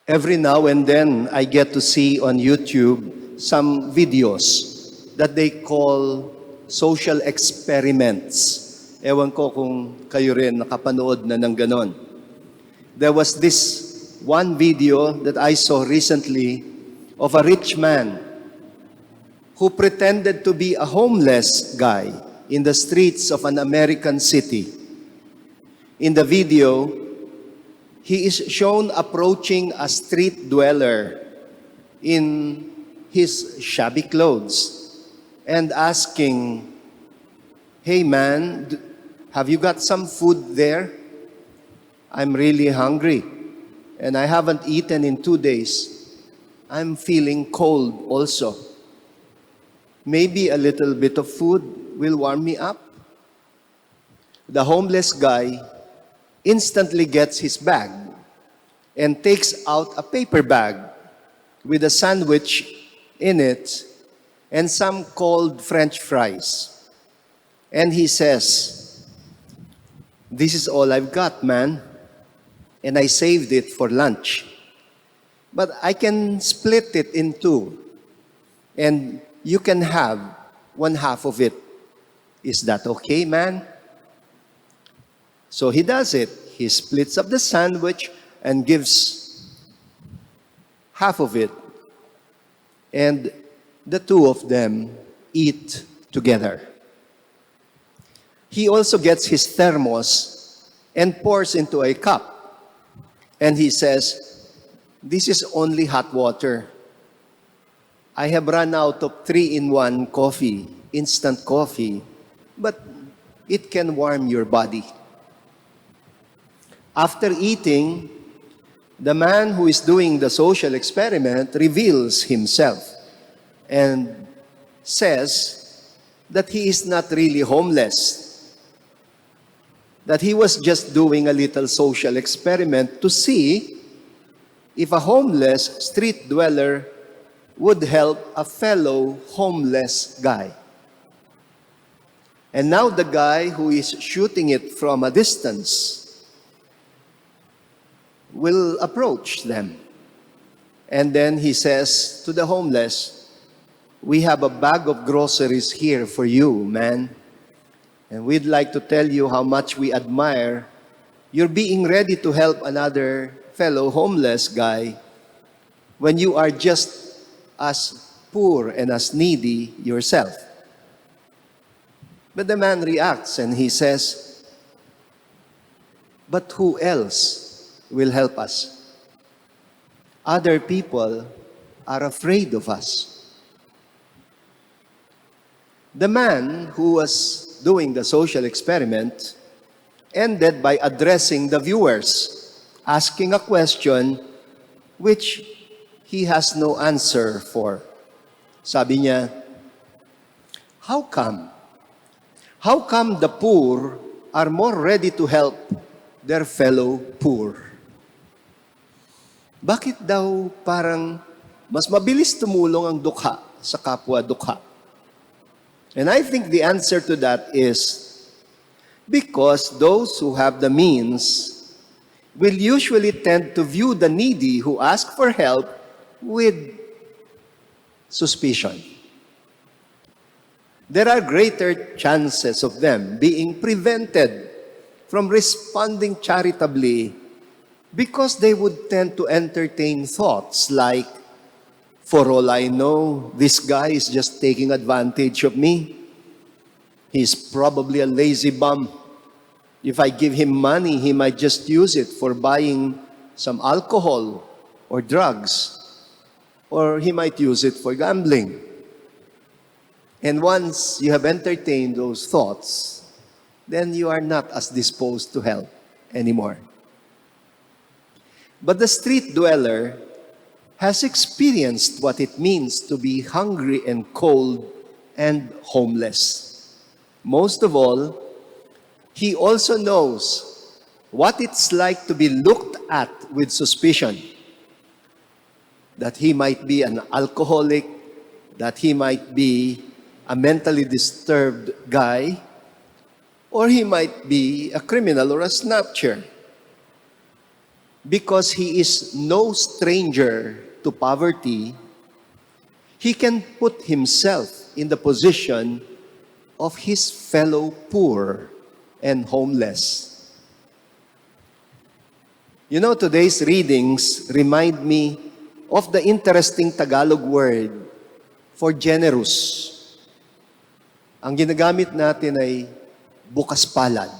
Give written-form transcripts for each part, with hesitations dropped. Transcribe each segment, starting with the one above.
Every now and then, I get to see on YouTube some videos that they call social experiments. Ewan ko kung kayo rin nakapanood na ng ganon. There was this one video that I saw recently of a rich man who pretended to be a homeless guy in the streets of an American city. In the video, he is shown approaching a street dweller in his shabby clothes and asking, "Hey man, have you got some food there? I'm really hungry and I haven't eaten in 2 days. I'm feeling cold also. Maybe a little bit of food will warm me up." The homeless guy instantly gets his bag and takes out a paper bag with a sandwich in it and some cold French fries. And he says, "This is all I've got, man, and I saved it for lunch. But I can split it in two, and you can have 1/2 of it. Is that okay, man?" So he does it. He splits up the sandwich and gives half of it. And the two of them eat together. He also gets his thermos and pours into a cup. And he says, "This is only hot water. I have run out of 3-in-1 coffee, instant coffee, but it can warm your body." After eating, the man who is doing the social experiment reveals himself and says that he is not really homeless, that he was just doing a little social experiment to see if a homeless street dweller would help a fellow homeless guy. And now the guy who is shooting it from a distance will approach them. And then he says to the homeless, "We have a bag of groceries here for you, man. And we'd like to tell you how much we admire your being ready to help another fellow homeless guy when you are just as poor and as needy yourself." But the man reacts and he says, "But who else will help us? Other people are afraid of us." The man who was doing the social experiment ended by addressing the viewers, asking a question which he has no answer for. Sabi niya, "How come? How come the poor are more ready to help their fellow poor?" Bakit daw parang mas mabilis tumulong ang dukha sa kapwa dukha? And I think the answer to that is because those who have the means will usually tend to view the needy who ask for help with suspicion. There are greater chances of them being prevented from responding charitably because they would tend to entertain thoughts like, "For all I know, this guy is just taking advantage of me. He's probably a lazy bum. If I give him money, he might just use it for buying some alcohol or drugs, or he might use it for gambling." And once you have entertained those thoughts, then you are not as disposed to help anymore. But the street dweller has experienced what it means to be hungry and cold and homeless. Most of all, he also knows what it's like to be looked at with suspicion. That he might be an alcoholic, that he might be a mentally disturbed guy, or he might be a criminal or a snatcher. because he is no stranger to poverty, he can put himself in the position of his fellow poor and homeless. You know, today's readings remind me of the interesting Tagalog word for generous. Ang ginagamit natin ay Bukas-Palad.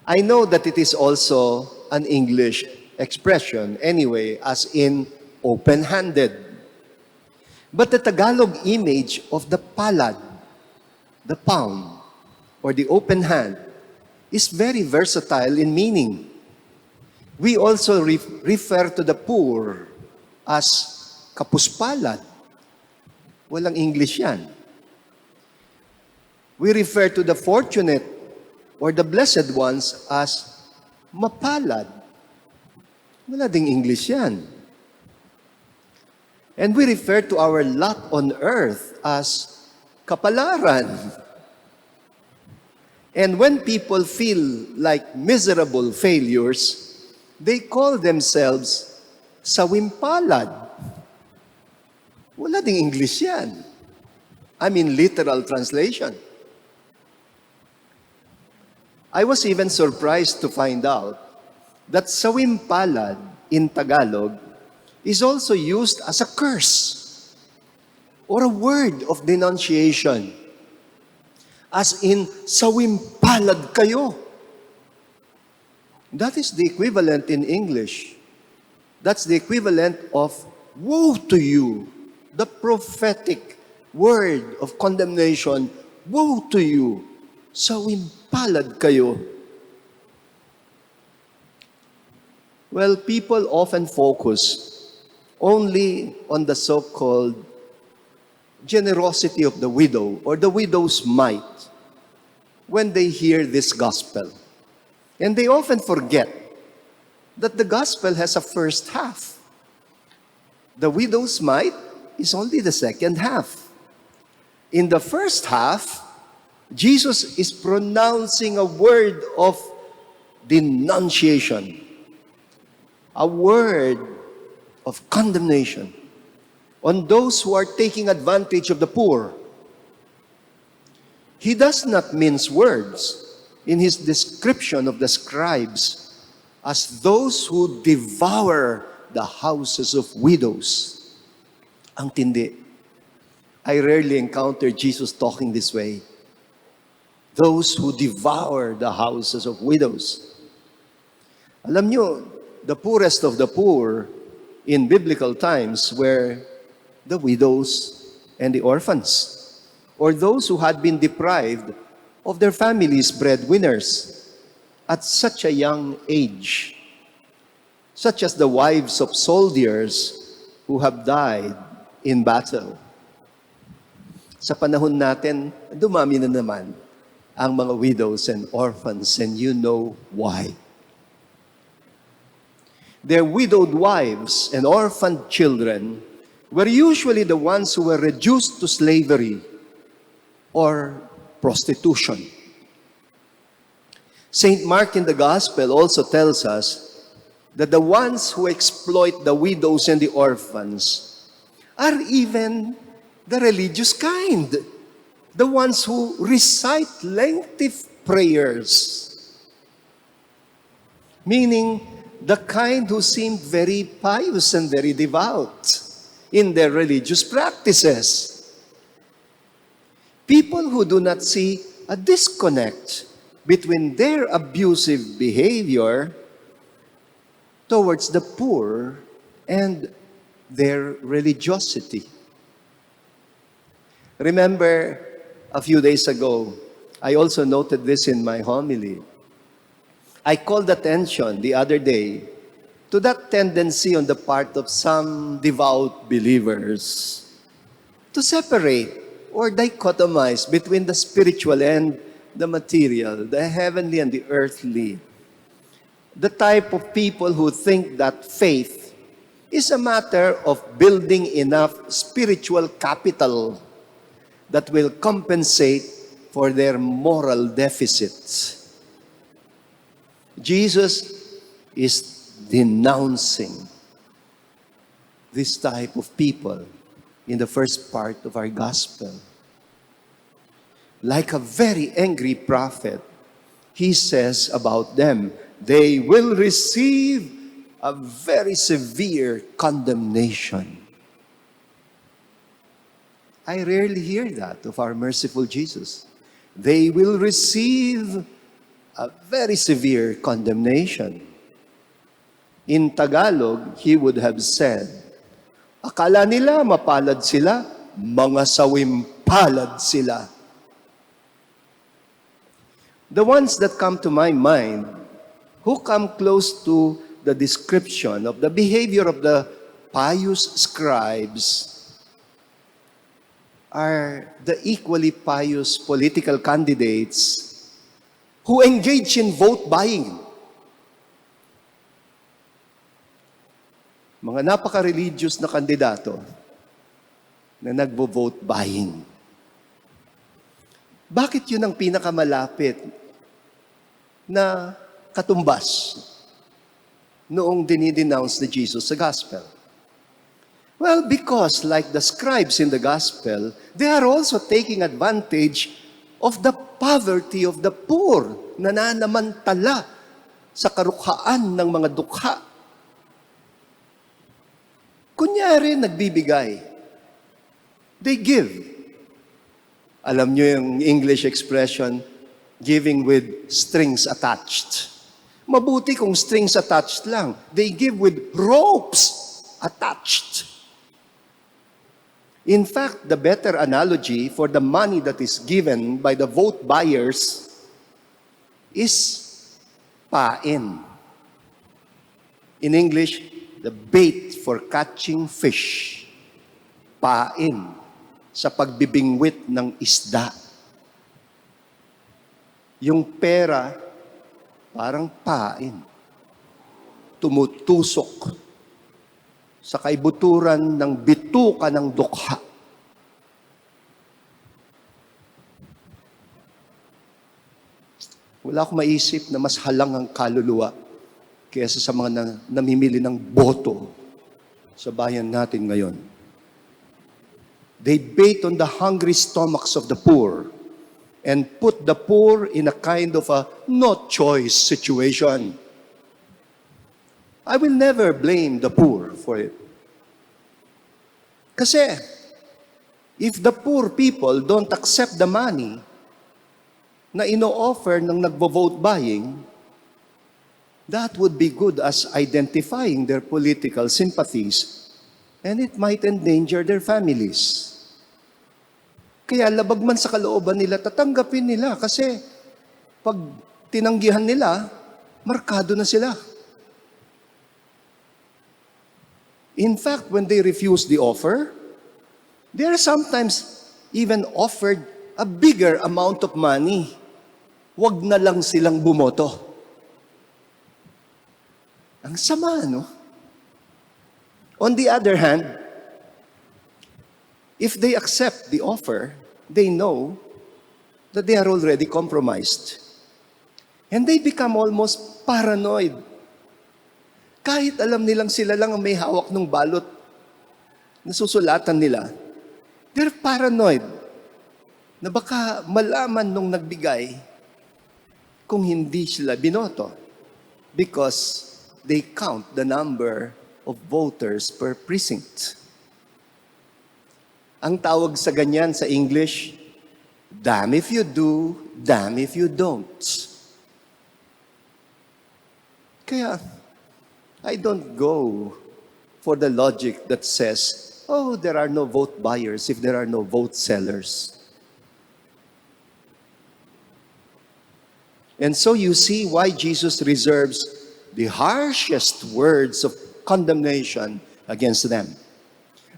I know that it is also an English expression anyway, as in open-handed. But the Tagalog image of the palad, the palm, or the open hand, is very versatile in meaning. We also refer to the poor as kapuspalad. Walang English yan. We refer to the fortunate or the blessed ones as mapalad. Wala ding English yan. And we refer to our lot on earth as kapalaran. And when people feel like miserable failures, they call themselves sawimpalad. Wala ding English yan. I mean, literal translation. I was even surprised to find out that sawimpalad in Tagalog is also used as a curse or a word of denunciation. As in, sawimpalad kayo. That is the equivalent in English. That's the equivalent of woe to you. The prophetic word of condemnation, woe to you. Sawimpalad kayo. Well, people often focus only on the so-called generosity of the widow or the widow's mite when they hear this gospel. And they often forget that the gospel has a first half. The widow's mite is only the second half. In the first half, Jesus is pronouncing a word of denunciation, a word of condemnation on those who are taking advantage of the poor. He does not mince words in his description of the scribes as those who devour the houses of widows. Ang tindi. I rarely encounter Jesus talking this way. Those who devour the houses of widows. Alam nyo, the poorest of the poor in biblical times were the widows and the orphans, or those who had been deprived of their families' breadwinners at such a young age, such as the wives of soldiers who have died in battle. Sa panahon natin, dumami na naman ang mga widows and orphans, and you know why. Their widowed wives and orphaned children were usually the ones who were reduced to slavery or prostitution. St. Mark in the Gospel also tells us that the ones who exploit the widows and the orphans are even the religious kind, the ones who recite lengthy prayers, meaning the kind who seem very pious and very devout in their religious practices. People who do not see a disconnect between their abusive behavior towards the poor and their religiosity. Remember, a few days ago, I also noted this in my homily. I called attention the other day to that tendency on the part of some devout believers to separate or dichotomize between the spiritual and the material, the heavenly and the earthly. The type of people who think that faith is a matter of building enough spiritual capital that will compensate for their moral deficits. Jesus is denouncing this type of people in the first part of our gospel. Like a very angry prophet, he says about them, they will receive a very severe condemnation. I rarely hear that of our merciful Jesus. They will receive a very severe condemnation. In Tagalog, he would have said, akala nila mapalad sila, mga sawimpalad sila. The ones that come to my mind, who come close to the description of the behavior of the pious scribes, are the equally pious political candidates who engage in vote buying. Mga napaka-religious na kandidato na nagvo-vote buying. Bakit yun ang pinakamalapit na katumbas noong dinidenounce ni Jesus sa gospel? Well, because like the scribes in the gospel, they are also taking advantage of the poverty of the poor, nananamantala sa karukhaan ng mga dukha. Kunyari, nagbibigay. They give. Alam nyo yung English expression, giving with strings attached. Mabuti kung strings attached lang. They give with ropes attached. In fact, the better analogy for the money that is given by the vote buyers is pain. In English, the bait for catching fish. Pain sa pagbibingwit ng isda. Yung pera, parang pain. Tumutusok sa kaibuturan ng bituka ng dukha. Wala akong maisip na mas halang ang kaluluwa kaysa sa mga namimili ng boto sa bayan natin ngayon. They bait on the hungry stomachs of the poor and put the poor in a kind of a no-choice situation. I will never blame the poor for it. Kasi, if the poor people don't accept the money na ino-offer ng nagvo-vote buying, that would be good as identifying their political sympathies, and it might endanger their families. Kaya labag man sa kalooban nila, tatanggapin nila kasi pag tinanggihan nila, markado na sila. In fact, when they refuse the offer, they are sometimes even offered a bigger amount of money. Wag na lang silang bumoto. Ang sama, no? On the other hand, if they accept the offer, they know that they are already compromised. And they become almost paranoid. Kahit alam nilang sila lang ang may hawak ng balot na susulatan nila, they're paranoid na baka malaman nung nagbigay kung hindi sila binoto because they count the number of voters per precinct. Ang tawag sa ganyan sa English, damn if you do, damn if you don't. Kaya, I don't go for the logic that says, oh, there are no vote buyers if there are no vote sellers. And so you see why Jesus reserves the harshest words of condemnation against them.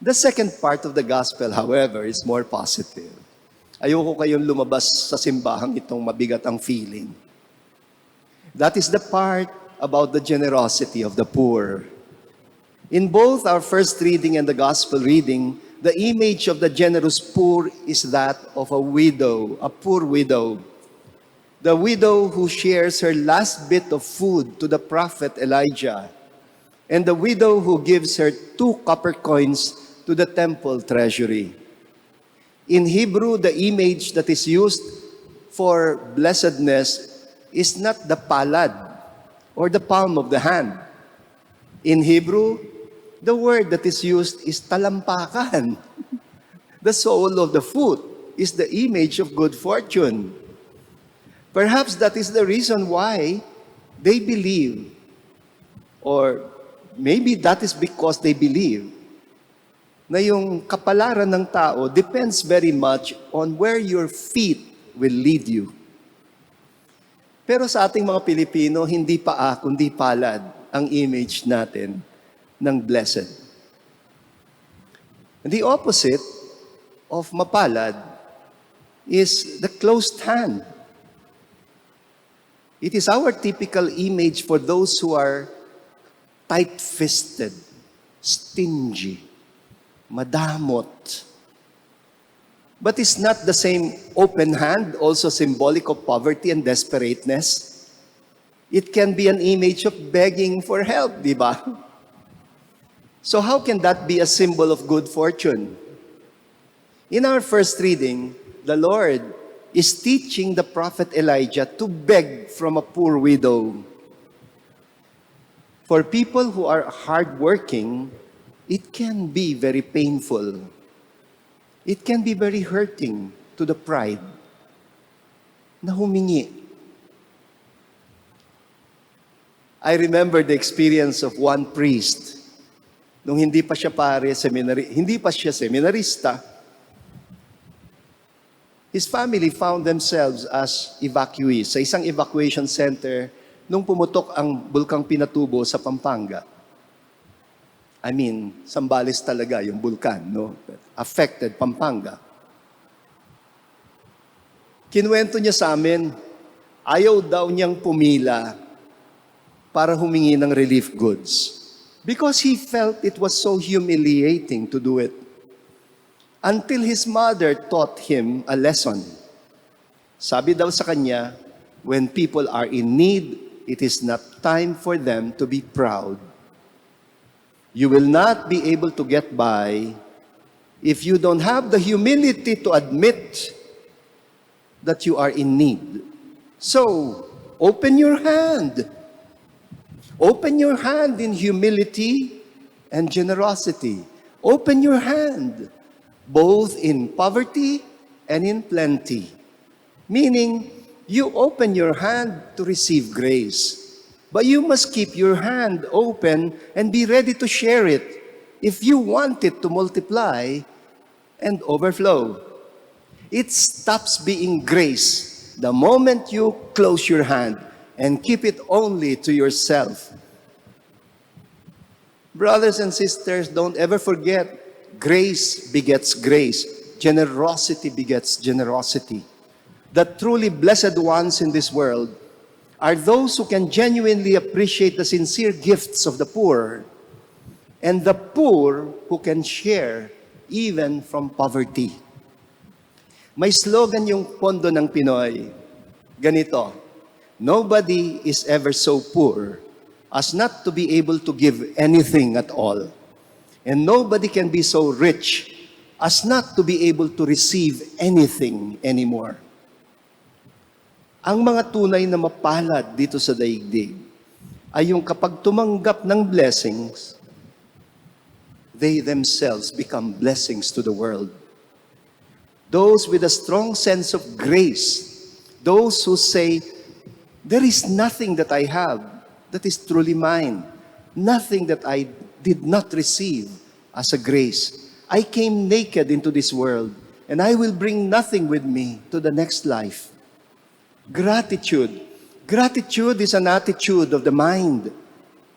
The second part of the gospel, however, is more positive. Ayoko kayong lumabas sa simbahang itong mabigat ang feeling. That is the part about the generosity of the poor. In both our first reading and the gospel reading, the image of the generous poor is that of a widow, a poor widow. The widow who shares her last bit of food to the prophet Elijah, and the widow who gives her 2 copper coins to the temple treasury. In Hebrew, the image that is used for blessedness is not the palad or the palm of the hand. In Hebrew, the word that is used is talampakan. The sole of the foot is the image of good fortune. Perhaps that is the reason why they believe, or maybe that is because they believe, na yung kapalaran ng tao depends very much on where your feet will lead you. Pero sa ating mga Pilipino, hindi paa kundi palad ang image natin ng blessed. The opposite of mapalad is the closed hand. It is our typical image for those who are tight-fisted, stingy, madamot. But is not the same open hand also symbolic of poverty and desperateness? It can be an image of begging for help, di ba? So how can that be a symbol of good fortune? In our first reading, the Lord is teaching the prophet Elijah to beg from a poor widow. For people who are hardworking, it can be very painful. It can be very hurting to the pride na humingi. I remember the experience of one priest nung hindi pa siya seminarista. His family found themselves as evacuees sa isang evacuation center nung pumutok ang bulkang Pinatubo sa Pampanga. I mean, Sambales talaga yung bulkan, no? Affected Pampanga. Kinuwento niya sa amin, ayaw daw niyang pumila para humingi ng relief goods because he felt it was so humiliating to do it. Until his mother taught him a lesson. Sabi daw sa kanya, when people are in need, it is not time for them to be proud. You will not be able to get by if you don't have the humility to admit that you are in need. So, open your hand. Open your hand in humility and generosity. Open your hand, both in poverty and in plenty. Meaning, you open your hand to receive grace. But you must keep your hand open and be ready to share it if you want it to multiply and overflow. It stops being grace the moment you close your hand and keep it only to yourself. Brothers and sisters, don't ever forget, grace begets grace. Generosity begets generosity. The truly blessed ones in this world are those who can genuinely appreciate the sincere gifts of the poor, and the poor who can share even from poverty. May slogan yung pondo ng Pinoy, ganito, nobody is ever so poor as not to be able to give anything at all. And nobody can be so rich as not to be able to receive anything anymore. Ang mga tunay na mapalad dito sa daigdig ay yung kapag tumanggap ng blessings, they themselves become blessings to the world. Those with a strong sense of grace, those who say, there is nothing that I have that is truly mine, nothing that I did not receive as a grace. I came naked into this world, and I will bring nothing with me to the next life. Gratitude. Gratitude is an attitude of the mind.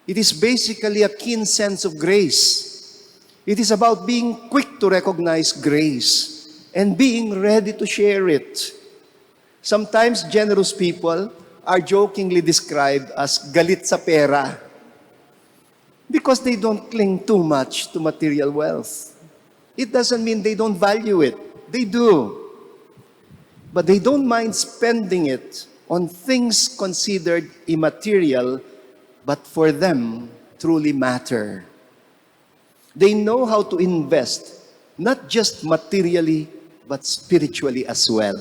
It is basically a keen sense of grace. It is about being quick to recognize grace and being ready to share it. Sometimes generous people are jokingly described as galit sa pera because they don't cling too much to material wealth. It doesn't mean they don't value it. They do. But they don't mind spending it on things considered immaterial, but for them truly matter. They know how to invest, not just materially, but spiritually as well.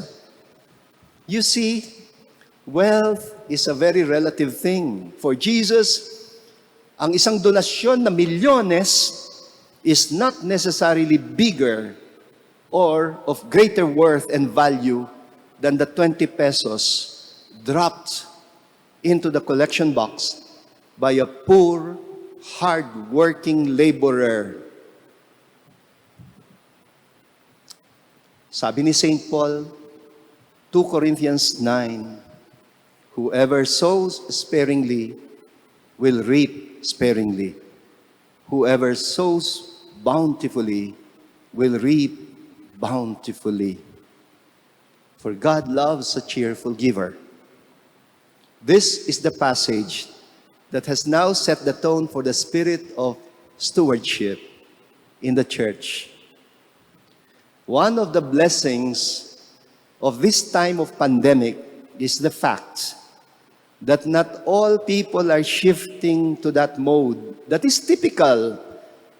You see, wealth is a very relative thing. For Jesus, ang isang donasyon na milyones is not necessarily bigger or of greater worth and value than the 20 pesos dropped into the collection box by a poor, hard-working laborer. Sabi ni St. Paul, 2 Corinthians 9, whoever sows sparingly will reap sparingly. Whoever sows bountifully will reap bountifully. For God loves a cheerful giver. This is the passage that has now set the tone for the spirit of stewardship in the church. One of the blessings of this time of pandemic is the fact that not all people are shifting to that mode that is typical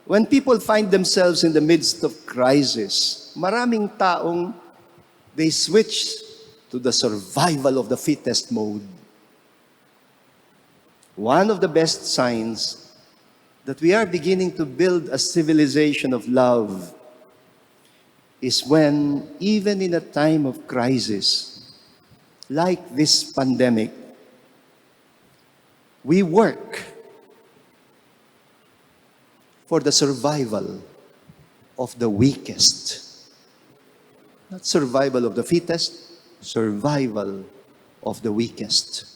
when people find themselves in the midst of crisis. Maraming taong they switch to the survival of the fittest mode. One of the best signs that we are beginning to build a civilization of love is when, even in a time of crisis, like this pandemic, we work for the survival of the weakest. Not survival of the fittest, survival of the weakest.